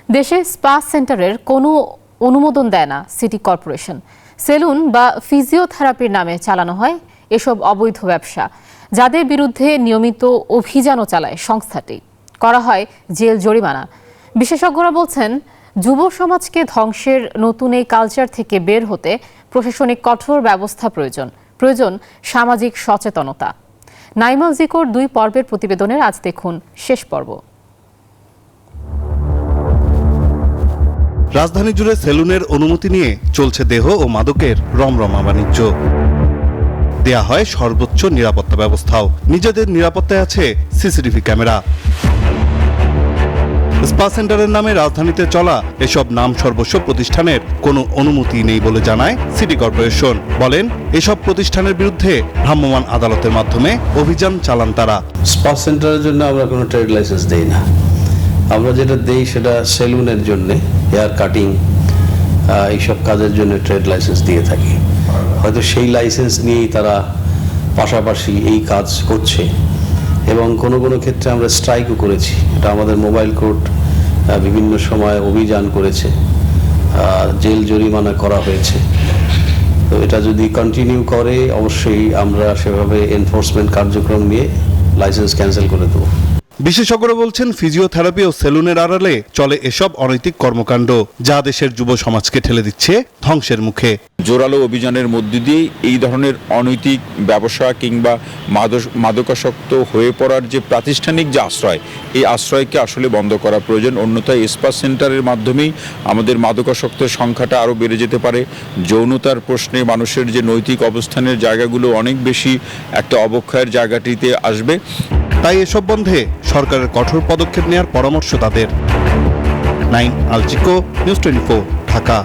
দেশে স্পা সেন্টারের কোনো অনুমোদন দেয় না সিটি কর্পোরেশন। সেলুন বা ফিজিওথেরাপির নামে চালানো হয় এসব অবৈধ ব্যবসা, যাদের বিরুদ্ধে নিয়মিত অভিযানও চালায় সংস্থাটি। করা হয় জেল জরিমানা। বিশেষজ্ঞরা বলছেন, যুব সমাজকে ধ্বংসের নতুন এই কালচার থেকে বের হতে প্রশাসনিক কঠোর ব্যবস্থা প্রয়োজন সামাজিক সচেতনতা। নাইমুল জিকোর 2 পর্বের প্রতিবেদনের আজ দেখুন শেষ পর্ব। রাজধানী জুড়ে সেলুনের অনুমতি নিয়ে চলছে দেহ ও মাদকের রমরমা বাণিজ্য। দেয়া হয় সর্বোচ্চ নিরাপত্তা ব্যবস্থাও। নিজেদের নিরাপত্তায় আছে সিসিটিভি ক্যামেরা। স্পা সেন্টারের নামে রাজধানীতে চলা এসব নাম সর্বস্ব প্রতিষ্ঠানের কোনো অনুমতি নেই বলে জানায় সিটি কর্পোরেশন। বলেন, এসব প্রতিষ্ঠানের বিরুদ্ধে ভ্রাম্যমাণ আদালতের মাধ্যমে অভিযান চালান তারা। স্পা সেন্টারের জন্য আমরা কোনো ট্রেড লাইসেন্স দেই না। আমরা যেটা দেই সেটা সেলুনের জন্য, হেয়ার কাটিং, এইসব কাজের জন্য ট্রেড লাইসেন্স দিয়ে থাকি। হয়তো সেই লাইসেন্স নিয়েই তারা পাশাপাশি এই কাজ করছে এবং কোনো কোনো ক্ষেত্রে আমরা স্ট্রাইকও করেছি। এটা আমাদের মোবাইল কোর্ট বিভিন্ন সময় অভিযান করেছে, জেল জরিমানা করা হয়েছে। তো এটা যদি কন্টিনিউ করে অবশ্যই আমরা সেভাবে এনফোর্সমেন্ট কার্যক্রম নিয়ে লাইসেন্স ক্যান্সেল করে দেবো। বিশেষজ্ঞরা বলছেন, ফিজিওথেরাপি ও সেলুনের আড়ালে চলে এসব অনৈতিক কর্মকাণ্ড, যা দেশের যুব সমাজকে ঠেলে দিচ্ছে ধ্বংসের মুখে। জোরালো অভিযানের মধ্য দিয়ে এই ধরনের অনৈতিক ব্যবসা কিংবা মাদকাসক্ত হয়ে পড়ার যে প্রাতিষ্ঠানিক যে আশ্রয়, এই আশ্রয়কে আসলে বন্ধ করা প্রয়োজন। অন্যথায় স্পা সেন্টারের মাধ্যমেই আমাদের মাদকাসক্তের সংখ্যাটা আরও বেড়ে যেতে পারে। যৌনতার প্রশ্নে মানুষের যে নৈতিক অবস্থানের জায়গাগুলো অনেক বেশি একটা অবক্ষয়ের জায়গাটিতে আসবে। তাই এসব বন্ধে সরকারের কঠোর পদক্ষেপ নেওয়ার পরামর্শ তাদের। নাইমুল জিকো, নিউজ 24, ঢাকা।